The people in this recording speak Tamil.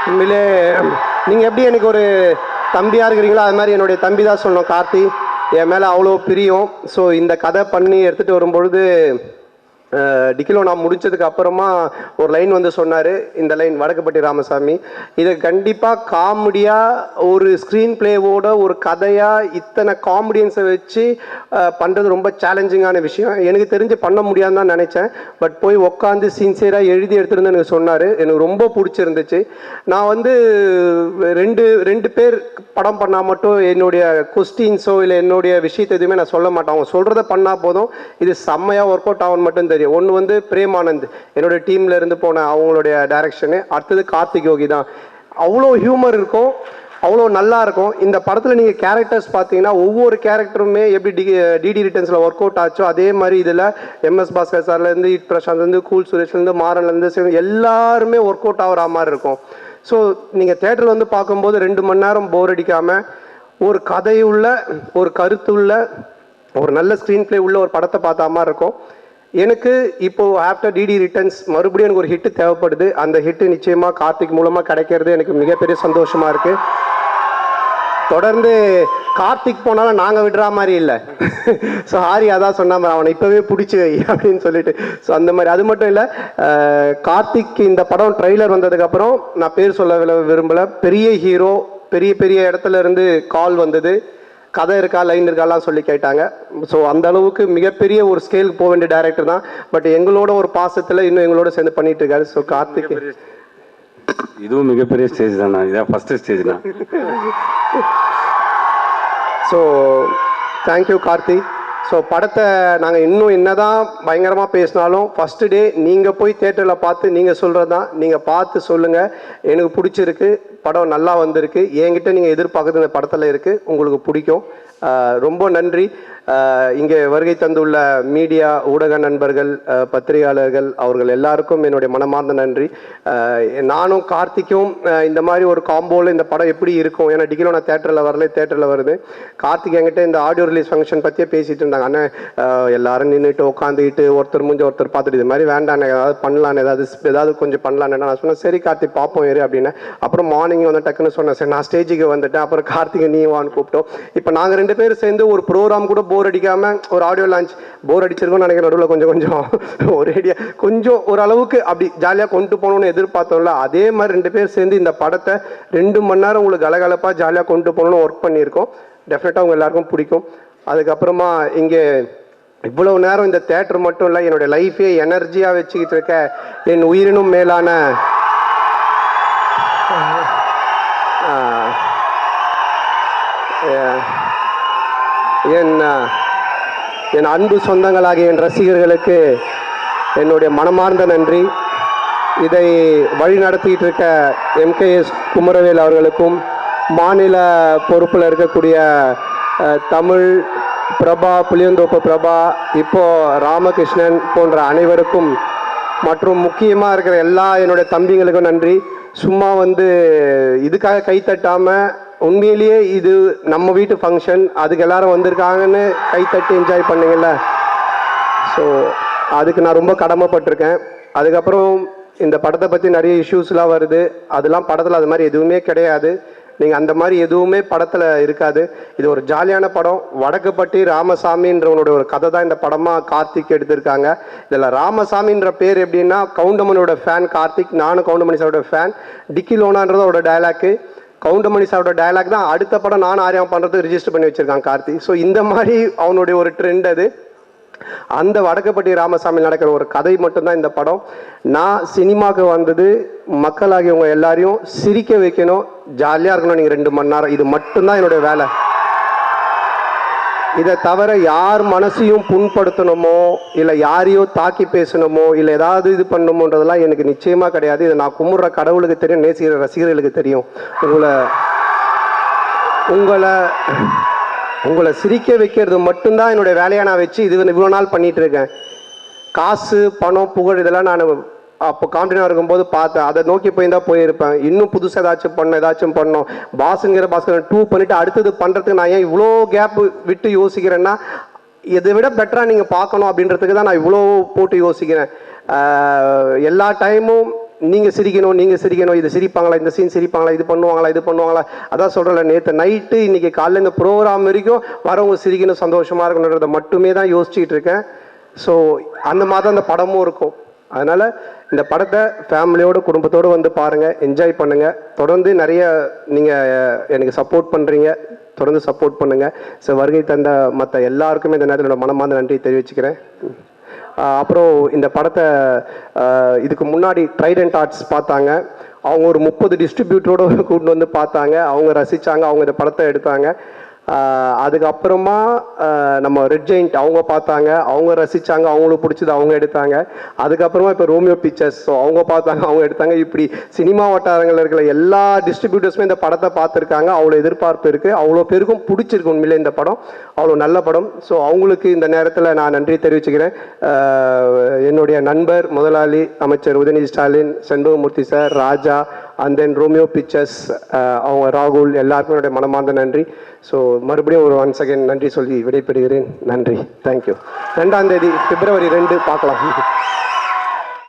உண்மையிலே நீங்கள் எப்படி எனக்கு ஒரு தம்பியாக இருக்கிறீங்களோ அது மாதிரி என்னுடைய தம்பி தான் சொல்லணும். கார்த்தி என் மேலே அவ்வளோ பிரியம். ஸோ இந்த கதை பண்ணி எடுத்துகிட்டு வரும்பொழுது டிக்கிலோ நான் முடிச்சதுக்கு அப்புறமா ஒரு லைன் வந்து சொன்னார். இந்த லைன் வடக்குப்பட்டி ராமசாமி, இதை கண்டிப்பாக காமெடியாக ஒரு ஸ்க்ரீன் பிளேவோட ஒரு கதையாக இத்தனை காமெடியன்ஸை வச்சு பண்ணுறது ரொம்ப சேலஞ்சிங்கான விஷயம். எனக்கு தெரிஞ்சு பண்ண முடியாதுன்னு தான் நினச்சேன். பட் போய் உட்காந்து சின்சியராக எழுதி எடுத்துருந்து எனக்கு சொன்னார். எனக்கு ரொம்ப பிடிச்சிருந்துச்சு. நான் வந்து ரெண்டு பேர் படம் பண்ணால் மட்டும் என்னுடைய கொஸ்டின்ஸோ இல்லை என்னுடைய விஷயத்தை எதுவுமே நான் சொல்ல மாட்டேன். அவங்க சொல்கிறத பண்ணால் போதும், இது செம்மையாக ஒர்க் அவுட் ஆகும்னு மட்டும் தெரியும். ஒன்று வந்து பிரேமானந்த் என்னோட டீம்ல இருந்து போன அவங்களுடைய டைரக்ஷனு. அடுத்தது கார்த்திக் யோகி தான். அவ்வளோ ஹியூமர் இருக்கும், அவ்வளோ நல்லா இருக்கும். இந்த படத்தில் நீங்கள் கேரக்டர்ஸ் பார்த்தீங்கன்னா ஒவ்வொரு கேரக்டருமே எப்படி டிடி ரிட்டர்ன்ஸில் ஒர்க் அவுட் ஆச்சோ அதே மாதிரி இதில் எம்எஸ் பாஸ்கர் சார்லேருந்து இட் பிரசாந்த்லேருந்து கூல் சுரேஷ்லேருந்து மாறன்லேருந்து எல்லாருமே ஒர்க் அவுட் ஆகிற மாதிரி இருக்கும். ஸோ நீங்கள் தேட்டரில் வந்து பார்க்கும்போது 2 மணி நேரம் போர் அடிக்காமல் ஒரு கதையுள்ள ஒரு கருத்துள்ள ஒரு நல்ல ஸ்க்ரீன் பிளே உள்ள ஒரு படத்தை பார்த்த மாதிரி இருக்கும். எனக்கு இப்போது ஆஃப்டர் டிடி ரிட்டர்ன்ஸ் மறுபடியும் எனக்கு ஒரு ஹிட்டு தேவைப்படுது. அந்த ஹிட்டு நிச்சயமாக கார்த்திக் மூலமாக கிடைக்கிறது எனக்கு மிகப்பெரிய சந்தோஷமாக இருக்குது. தொடர்ந்து கார்த்திக் போனாலும் நாங்கள் விடுற மாதிரி இல்லை. ஸோ ஹாரி அதான் சொன்னாம அவனை இப்போவே பிடிச்சி வை அப்படின்னு சொல்லிட்டு. ஸோ அந்த மாதிரி அது மட்டும் இல்லை, கார்த்திக் இந்த படம் ட்ரெய்லர் வந்ததுக்கப்புறம் நான் பேர் சொல்ல விரும்பலை, பெரிய ஹீரோ பெரிய இடத்துல இருந்து கால் வந்தது, கதை இருக்கா லைன் இருக்காலாம் சொல்லி கேட்டாங்க. ஸோ அந்த அளவுக்கு மிகப்பெரிய ஒரு ஸ்கேலுக்கு போக வேண்டிய டைரக்டர் தான். பட் எங்களோட ஒரு பாசத்தில் இன்னும் எங்களோட சேர்ந்து பண்ணிட்டு இருக்காரு. ஸோ கார்த்திக் இதுவும் மிகப்பெரிய ஸ்டேஜ் தானா? இதான் ஃபர்ஸ்ட் ஸ்டேஜ் தான். So thank you Karthik. ஸோ படத்தை நாங்கள் இன்னும் என்னதான் பயங்கரமாக பேசினாலும் ஃபஸ்ட்டு டே நீங்கள் போய் தேட்டரில் பார்த்து நீங்கள் சொல்கிறது தான். நீங்கள் பார்த்து சொல்லுங்கள், எனக்கு பிடிச்சிருக்கு, படம் நல்லா வந்திருக்கு, என்கிட்ட நீங்கள் எதிர்பார்க்குறது இந்த படத்தில் இருக்குது, உங்களுக்கு பிடிக்கும். ரொம்ப நன்றி. இங்கே வருகை தந்துள்ள மீடியா ஊடக நண்பர்கள், பத்திரிகையாளர்கள் அவர்கள் எல்லாருக்கும் என்னுடைய மனமார்ந்த நன்றி. நானும் கார்த்திக்கும் இந்த மாதிரி ஒரு காம்போவில் இந்த படம் எப்படி இருக்கும், ஏன்னா டிக்கிலோ நான் தேட்டரில் வருது. கார்த்திக் என்கிட்ட இந்த ஆடியோ ரிலீஸ் ஃபங்க்ஷன் பற்றியே பேசிகிட்டு இருந்தாங்க. அண்ணன் எல்லாரும் நின்றுட்டு உட்காந்துக்கிட்டு ஒருத்தர் முடிஞ்ச ஒருத்தர் பார்த்துட்டு இது மாதிரி வேண்டாண்ணே ஏதாவது பண்ணலான்னு ஏதாவது கொஞ்சம் பண்ணலான்னு நான் சொன்னேன். சரி கார்த்திக் பார்ப்போம் ஏறு அப்படின்னு. அப்புறம் மார்னிங் வந்து டக்குன்னு சொன்னேன், சரி நான் ஸ்டேஜுக்கு வந்துட்டேன். அப்புறம் கார்த்திகை நீ வான்னு கூப்பிட்டோம். இப்போ நாங்கள் 2 பேர் சேர்ந்து ஒரு ப்ரோக்ராம் கூட போர் அடிக்காமல் ஒரு ஆடியோ லான்ச் போர் அடிச்சிருக்கோம்னு நினைக்கிற நடுவில் கொஞ்சம் ஒரேடியா கொஞ்சம் ஓரளவுக்கு அப்படி ஜாலியாக கொண்டு போகணும்னு எதிர்பார்த்தோம்ல, அதே மாதிரி 2 பேர் சேர்ந்து இந்த படத்தை 2 மணி நேரம் உங்களுக்கு கலகலப்பாக ஜாலியாக கொண்டு போகணும்னு ஒர்க் பண்ணியிருக்கோம். டெஃபினட்டாக உங்கள் எல்லாருக்கும் பிடிக்கும். அதுக்கப்புறமா இங்கே இவ்வளவு நேரம் இந்த தேட்டர் மட்டும் இல்லை, என்னுடைய லைஃபே எனர்ஜியாக வச்சுக்கிட்டு இருக்க என் உயிரினும் மேலான என் அன்பு சொந்தங்களாகிய என் ரசிகர்களுக்கு என்னுடைய மனமார்ந்த நன்றி. இதை வழி நடத்திட்டு இருக்க MKS குமரவேல் அவர்களுக்கும், மாநில பொறுப்பில் இருக்கக்கூடிய தமிழ் பிரபா, புளியந்தோப்பு பிரபா, இப்போ ராமகிருஷ்ணன் போன்ற அனைவருக்கும், மற்றும் முக்கியமாக இருக்கிற எல்லா என்னுடைய தம்பிங்களுக்கும் நன்றி. சும்மா வந்து இதுக்காக கைத்தட்டாமல் உண்மையிலேயே இது நம்ம வீட்டு ஃபங்க்ஷன், அதுக்கு எல்லாரும் வந்திருக்காங்கன்னு கைத்தட்டி என்ஜாய் பண்ணுங்கள்ல. ஸோ அதுக்கு நான் ரொம்ப கடமைப்பட்டிருக்கேன். அதுக்கப்புறம் இந்த படத்தை பற்றி நிறைய இஷ்யூஸ்லாம் வருது, அதெல்லாம் படத்தில் அது மாதிரி எதுவுமே கிடையாது. நீங்கள் அந்த மாதிரி எதுவுமே படத்தில் இருக்காது. இது ஒரு ஜாலியான படம். வடக்குப்பட்டி ராமசாமின்றவனுடைய ஒரு கதை தான் இந்த படமாக கார்த்திக் எடுத்திருக்காங்க. இதில் ராமசாமின்ற பேர் எப்படின்னா கவுண்டமணியோட ஃபேன் கார்த்திக், நானும் கவுண்டமணி சாரோட ஃபேன். டிக்கிலோனான்றது அவரோட டைலாக்கு, கவுண்டமணி சாரோட டைலாக் தான் அடுத்த படம் நானும் ஆரியம் பண்ணுறதுக்கு ரிஜிஸ்டர் பண்ணி வச்சுருக்கான் கார்த்திக். ஸோ இந்த மாதிரி அவனுடைய ஒரு ட்ரெண்ட் அது. அந்த வடக்குப்பட்டி ராமசாமி நடக்கிற ஒரு கதை மட்டும்தான் இந்த படம். நான் சினிமாவுக்கு வந்தது மக்களாகியவங்க எல்லாரையும் சிரிக்க வைக்கணும், ஜாலியாக இருக்கணும். நீங்கள் 2 மணி நேரம் இது மட்டும்தான் என்னுடைய வேலை. இதை தவிர யார் மனசையும் புண்படுத்தணுமோ இல்லை யாரையோ தாக்கி பேசணுமோ இல்லை ஏதாவது இது பண்ணணுமோன்றதெல்லாம் எனக்கு நிச்சயமாக கிடையாது. இதை நான் கும்பிட்ற கடவுளுக்கு தெரியும், நேசிக்கிற ரசிகர்களுக்கு தெரியும். உங்களை சிரிக்க வைக்கிறது மட்டும்தான் என்னுடைய வேலையை நான் வச்சு இவ்வளோ நாள் பண்ணிகிட்டு இருக்கேன். காசு பணம் புகழ் இதெல்லாம் நான் அப்போ காம்படினாக இருக்கும்போது பார்த்தேன், அதை நோக்கி போயிருப்பேன். இன்னும் புதுசாக ஏதாச்சும் பண்ணோம். பாஸ்ங்கிற பாஸ்கர் 2 பண்ணிவிட்டு அடுத்தது பண்ணுறதுக்கு நான் ஏன் இவ்வளோ கேப் விட்டு யோசிக்கிறேன்னா, இதை விட பெட்டராக நீங்கள் பார்க்கணும் அப்படின்றதுக்கு தான் நான் இவ்வளோ போட்டு யோசிக்கிறேன். எல்லா டைமும் நீங்கள் சிரிக்கணும், இது சிரிப்பாங்களா, இந்த சீன் சிரிப்பாங்களா, இது பண்ணுவாங்களா, அதான் சொல்கிறேன். நேற்று நைட்டு இன்னைக்கு காலையில் இந்த ப்ரோக்ராம் வரைக்கும் வரவங்க சிரிக்கணும், சந்தோஷமாக இருக்கணுன்றதை மட்டுமே தான் யோசிச்சுட்டு இருக்கேன். ஸோ அந்த மாதிரி அந்த படமும் இருக்கும். அதனால் இந்த படத்தை ஃபேமிலியோடு குடும்பத்தோடு வந்து பாருங்கள், என்ஜாய் பண்ணுங்கள். தொடர்ந்து நிறைய நீங்கள் எனக்கு சப்போர்ட் பண்ணுறீங்க, தொடர்ந்து சப்போர்ட் பண்ணுங்கள். ஸோ வருகை தந்த மற்ற எல்லாருக்குமே இந்த நேரத்தில் என்னோட மனமார்ந்த நன்றி தெரிவிச்சுக்கிறேன். அப்புறம் இந்த படத்தை இதுக்கு முன்னாடி ட்ரைடன்ட் ஆர்ட்ஸ் பார்த்தாங்க. அவங்க ஒரு 30 டிஸ்ட்ரிபியூட்டரோடு கூப்பிட்டு வந்து பார்த்தாங்க, அவங்க ரசித்தாங்க, அவங்க இந்த படத்தை எடுத்தாங்க. அதுக்கப்புறமா நம்ம ரெட் ஜெயிண்ட் அவங்க பார்த்தாங்க, அவங்க ரசித்தாங்க, அவங்களுக்கு பிடிச்சது அவங்க எடுத்தாங்க. அதுக்கப்புறமா இப்போ ரோமியோ பிக்சர்ஸ், ஸோ அவங்க பார்த்தாங்க, அவங்க எடுத்தாங்க. இப்படி சினிமா வட்டாரங்களில் இருக்கிற எல்லா டிஸ்ட்ரிபியூட்டர்ஸுமே இந்த படத்தை பார்த்துருக்காங்க. அவ்வளோ எதிர்பார்ப்பு இருக்குது, அவ்வளோ பேருக்கும் பிடிச்சிருக்கு உண்மையிலே இந்த படம், அவ்வளோ நல்ல படம். ஸோ அவங்களுக்கு இந்த நேரத்தில் நான் நன்றி தெரிவிச்சுக்கிறேன். என்னுடைய நண்பர் முதலாளி அமைச்சர் Udhayanidhi Stalin, Shenbagamoorthy sir, Raja, and then Romeo pictures, அவங்க ராகுல், எல்லாருக்கும் என்னுடைய மனமார்ந்த நன்றி. ஸோ மறுபடியும் ஒரு ஒன்ஸ் அகைன் நன்றி சொல்லி விடைபெறுகிறேன். நன்றி, தேங்க்யூ. 2ஆம் தேதி February 2 பார்க்கலாம்.